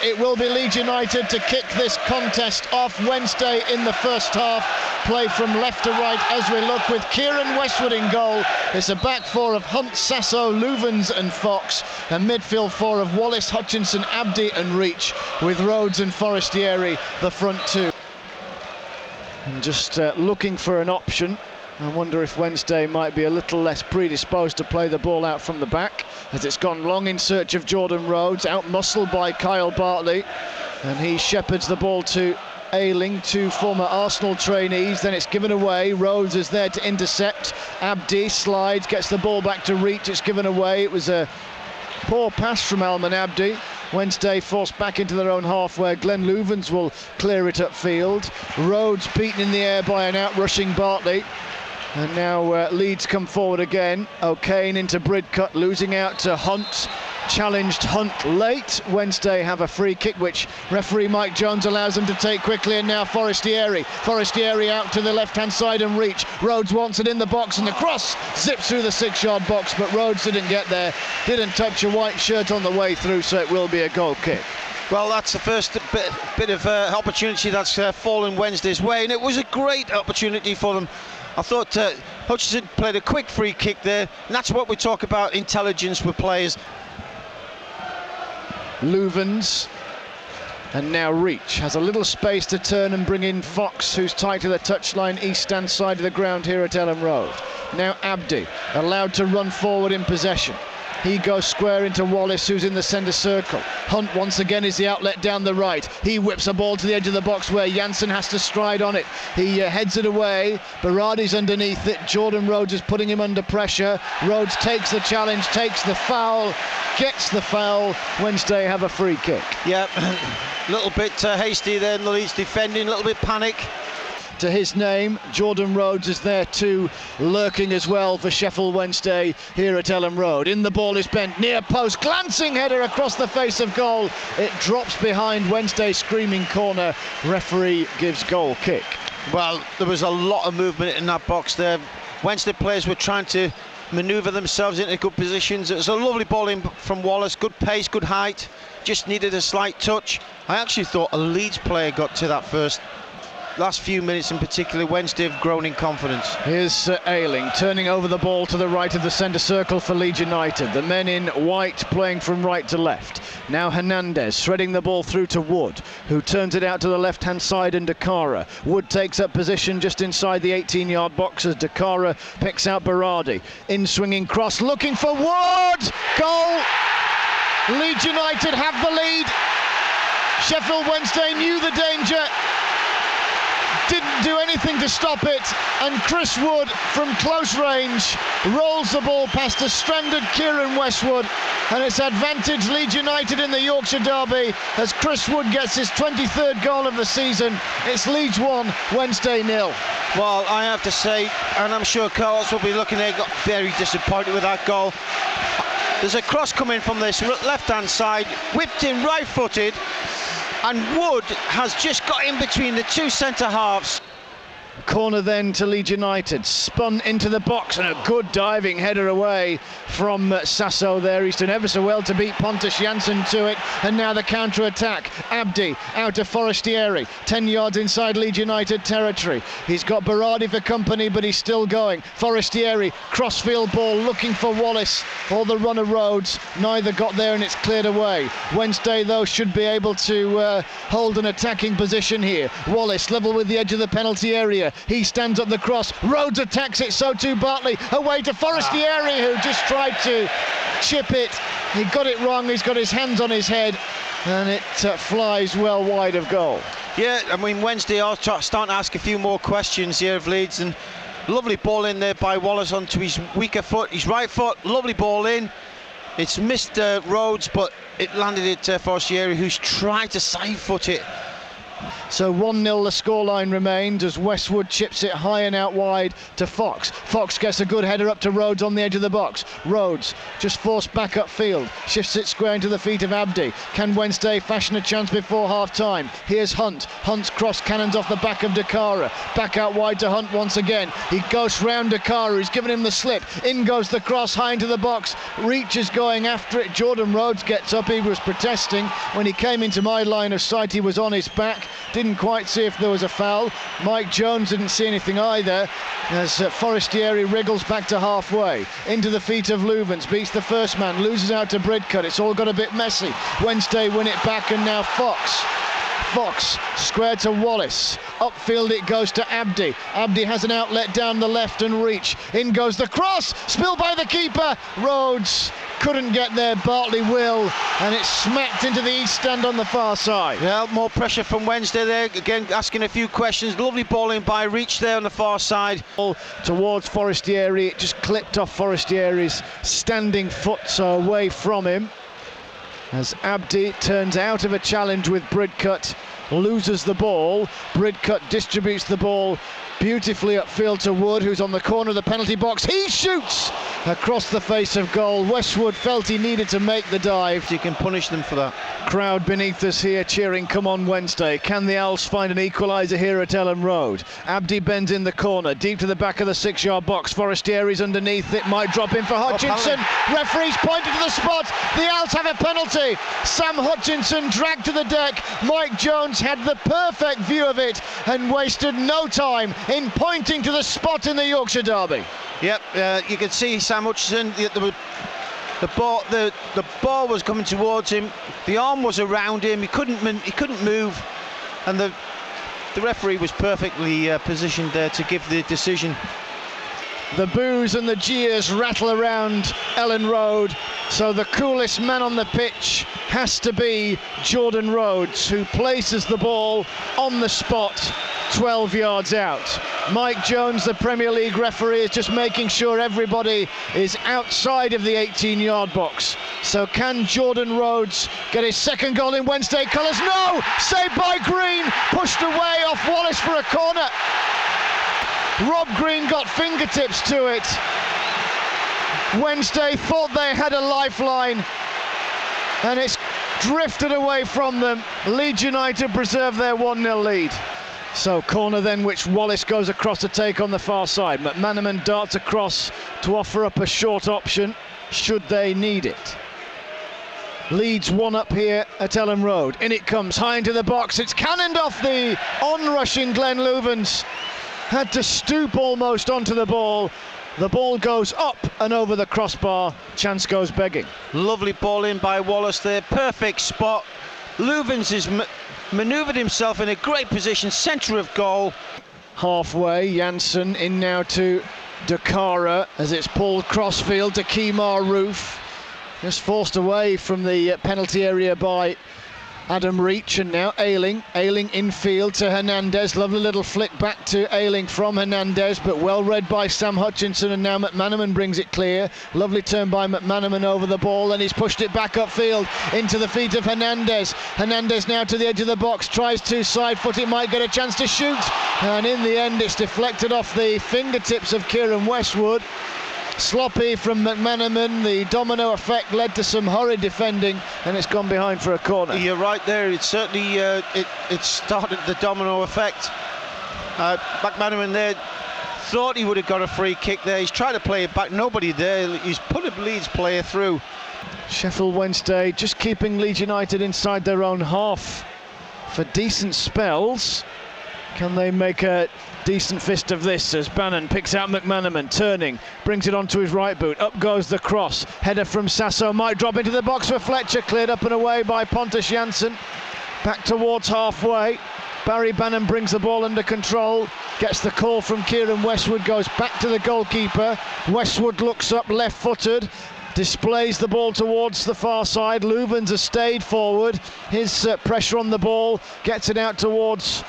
It will be Leeds United to kick this contest off. Wednesday in the first half. Play from left to right as we look, with Kieran Westwood in goal. It's a back four of Hunt, Sasso, Louvens and Fox. A midfield four of Wallace, Hutchinson, Abdi and Reach, with Rhodes and Forestieri the front two. And just looking for an option. I wonder if Wednesday might be a little less predisposed to play the ball out from the back, as it's gone long in search of Jordan Rhodes, out-muscled by Kyle Bartley, and he shepherds the ball to Ayling, two former Arsenal trainees. Then it's given away. Rhodes is there to intercept. Abdi slides, gets the ball back to Reach. It's given away. It was a poor pass from Alman Abdi. Wednesday forced back into their own half, where Glenn Louvens will clear it upfield. Rhodes beaten in the air by an out-rushing Bartley. And now Leeds come forward again. O'Kane into Bridcut, losing out to Hunt. Challenged Hunt late. Wednesday have a free kick, which referee Mike Jones allows them to take quickly. And now Forestieri out to the left-hand side and Reach. Rhodes wants it in the box, and the cross zips through the 6-yard box, but Rhodes didn't get there, didn't touch a white shirt on the way through, so it will be a goal kick. Well, that's the first bit of opportunity that's fallen Wednesday's way, and it was a great opportunity for them. I thought Hutchinson played a quick free kick there, and that's what we talk about, intelligence with players. Louvens, and now Reach has a little space to turn and bring in Fox, who's tight to the touchline, east-stand side of the ground here at Elland Road. Now Abdi, allowed to run forward in possession. He goes square into Wallace, who's in the centre circle. Hunt once again is the outlet down the right. He whips a ball to the edge of the box where Janssen has to stride on it. He heads it away. Berardi's underneath it. Jordan Rhodes is putting him under pressure. Rhodes takes the challenge, takes the foul, gets the foul. Wednesday have a free kick. Yeah, a little bit hasty there in the Leeds defending, a little bit panic. To his name, Jordan Rhodes is there too, lurking as well for Sheffield Wednesday here at Elland Road. In the ball is bent, near post, glancing header across the face of goal. It drops behind Wednesday, screaming corner. Referee gives goal kick. Well, there was a lot of movement in that box there. Wednesday players were trying to manoeuvre themselves into good positions. It was a lovely ball in from Wallace, good pace, good height, just needed a slight touch. I actually thought a Leeds player got to that first. Last few minutes in particular, Wednesday have grown in confidence. Here's Ayling turning over the ball to the right of the centre circle for Leeds United. The men in white playing from right to left. Now Hernandez threading the ball through to Wood, who turns it out to the left-hand side, and Dakara. Wood takes up position just inside the 18-yard box as Dakara picks out Berardi. In-swinging cross, looking for Wood! Goal! Leeds United have the lead. Sheffield Wednesday knew the danger, didn't do anything to stop it, and Chris Wood from close range rolls the ball past a stranded Kieran Westwood, and it's advantage Leeds United in the Yorkshire Derby as Chris Wood gets his 23rd goal of the season. It's Leeds 1, Wednesday 0. Well, I have to say, and I'm sure Carlos will be looking there, got very disappointed with that goal. There's a cross coming from this left-hand side, whipped in right-footed, and Wood has just got in between the two centre-halves. Corner then to Leeds United, spun into the box, and a good diving header away from Sasso there. He's done ever so well to beat Pontus Jansson to it, and now the counter-attack. Abdi out to Forestieri, 10 yards inside Leeds United territory. He's got Berardi for company, but he's still going. Forestieri, crossfield ball looking for Wallace, or the runner Rhodes. Neither got there, and it's cleared away. Wednesday, though, should be able to hold an attacking position here. Wallace level with the edge of the penalty area. He stands up the cross. Rhodes attacks it, so too Bartley. Away to Forestieri, who just tried to chip it. He got it wrong. He's got his hands on his head, and it flies well wide of goal. Yeah, I mean, Wednesday are starting to ask a few more questions here of Leeds, and lovely ball in there by Wallace onto his weaker foot, his right foot. Lovely ball in. It's missed Rhodes, but it landed at Forestieri, who's tried to side foot it. So 1-0 the scoreline remains as Westwood chips it high and out wide to Fox. Fox gets a good header up to Rhodes on the edge of the box. Rhodes just forced back upfield, shifts it square into the feet of Abdi. Can Wednesday fashion a chance before half time? Here's Hunt. Hunt's cross cannons off the back of Dakara. Back out wide to Hunt once again. He goes round Dakara, he's given him the slip. In goes the cross high into the box. Reach is going after it. Jordan Rhodes gets up, he was protesting. When he came into my line of sight, he was on his back. Didn't quite see if there was a foul. Mike Jones didn't see anything either as Forestieri wriggles back to halfway. Into the feet of Louvens, beats the first man, loses out to Bridcut. It's all got a bit messy. Wednesday win it back and now Fox. Fox square to Wallace. Upfield it goes to Abdi. Abdi has an outlet down the left and Reach. In goes the cross, spilled by the keeper. Rhodes couldn't get there, Bartley will, and it's smacked into the east stand on the far side. Well, more pressure from Wednesday there, again asking a few questions. Lovely ball in by Reach there on the far side. Towards Forestieri, it just clipped off Forestieri's standing foot, so away from him. As Abdi turns out of a challenge with Bridcut, loses the ball. Bridcut distributes the ball beautifully upfield to Wood, who's on the corner of the penalty box. He shoots across the face of goal. Westwood felt he needed to make the dive. You can punish them for that. Crowd beneath us here cheering, come on Wednesday. Can the Owls find an equaliser here at Ellen Road? Abdi bends in the corner, deep to the back of the 6-yard box. Forestieri's underneath, it might drop in for Hutchinson. Referee's pointed to the spot. The Owls have a penalty. Sam Hutchinson dragged to the deck. Mike Jones had the perfect view of it and wasted no time in pointing to the spot in the Yorkshire derby. Yep, you can see Sam Hutchinson. The ball was coming towards him. The arm was around him. He couldn't move, and the referee was perfectly positioned there to give the decision. The boos and the jeers rattle around Ellen Road, so the coolest man on the pitch has to be Jordan Rhodes, who places the ball on the spot 12 yards out. Mike Jones, the Premier League referee, is just making sure everybody is outside of the 18-yard box. So can Jordan Rhodes get his second goal in Wednesday colours? No! Saved by Green, pushed away off Wallace for a corner. Rob Green got fingertips to it. Wednesday thought they had a lifeline, and it's drifted away from them. Leeds United preserve their 1-0 lead. So corner then, which Wallace goes across to take on the far side. McManaman darts across to offer up a short option should they need it. Leeds one up here at Ellen Road. In it comes, high into the box. It's cannoned off the onrushing Glenn Louvens. Had to stoop almost onto the ball. The ball goes up and over the crossbar. Chance goes begging. Lovely ball in by Wallace there. Perfect spot. Louvens has manoeuvred himself in a great position, centre of goal. Halfway, Janssen in now to Dakara as it's pulled crossfield to Kemar Roof. Just forced away from the penalty area by Adam Reach, and now Ayling infield to Hernandez. Lovely little flick back to Ayling from Hernandez, but well read by Sam Hutchinson, and now McManaman brings it clear. Lovely turn by McManaman over the ball, and he's pushed it back upfield into the feet of Hernandez. Hernandez now to the edge of the box, tries to side foot it, might get a chance to shoot, and in the end it's deflected off the fingertips of Kieran Westwood. Sloppy from McManaman. The domino effect led to some hurried defending, and it's gone behind for a corner. You're right there. It certainly it started the domino effect. McManaman there thought he would have got a free kick there. He's tried to play it back. Nobody there. He's put a Leeds player through. Sheffield Wednesday just keeping Leeds United inside their own half for decent spells. Can they make a decent fist of this as Bannon picks out McManaman, turning, brings it onto his right boot, up goes the cross, header from Sasso, might drop into the box for Fletcher, cleared up and away by Pontus Jansson. Back towards halfway, Barry Bannon brings the ball under control, gets the call from Kieran Westwood, goes back to the goalkeeper. Westwood looks up left-footed, displays the ball towards the far side. Louvens has stayed forward, his pressure on the ball, gets it out towards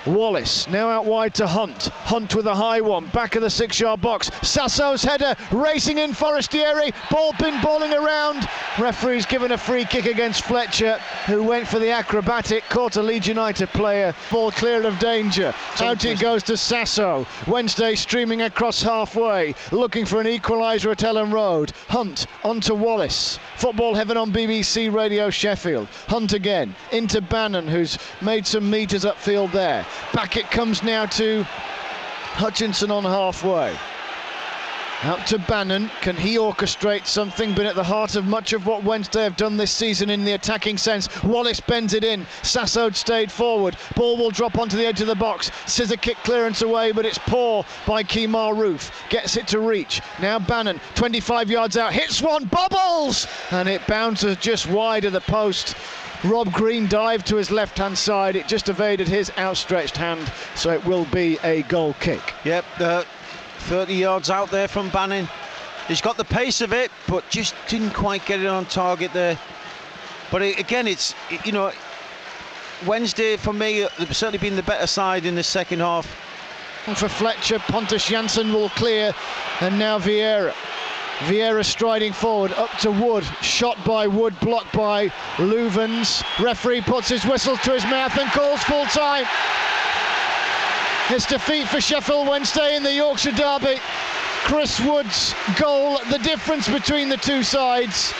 Wallace now out wide to Hunt. Hunt with a high one, back of the 6-yard box. Sasso's header racing in Forestieri. Ball pinballing around. Referee's given a free kick against Fletcher, who went for the acrobatic, caught a Leeds United player. Ball clear of danger. Out it goes to Sasso. Wednesday streaming across halfway, looking for an equaliser at Ellen Road. Hunt onto Wallace. Football Heaven on BBC Radio Sheffield. Hunt again into Bannon, who's made some metres upfield there. Back it comes now to Hutchinson on halfway. Out to Bannon. Can he orchestrate something? Been at the heart of much of what Wednesday have done this season in the attacking sense. Wallace bends it in. Sasso stayed forward. Ball will drop onto the edge of the box. Scissor kick clearance away, but it's poor by Kemar Roof. Gets it to reach. Now Bannon, 25 yards out. Hits one, bubbles! And it bounces just wide of the post. Rob Green dived to his left-hand side. It just evaded his outstretched hand, so it will be a goal kick. Yep, 30 yards out there from Bannon. He's got the pace of it, but just didn't quite get it on target there. But again, it's, you know, Wednesday for me, they've certainly been the better side in the second half. And for Fletcher, Pontus Jansson will clear, and now Vieira. Vieira striding forward, up to Wood, shot by Wood, blocked by Louvens. Referee puts his whistle to his mouth and calls full time. It's defeat for Sheffield Wednesday in the Yorkshire Derby. Chris Wood's goal, the difference between the two sides.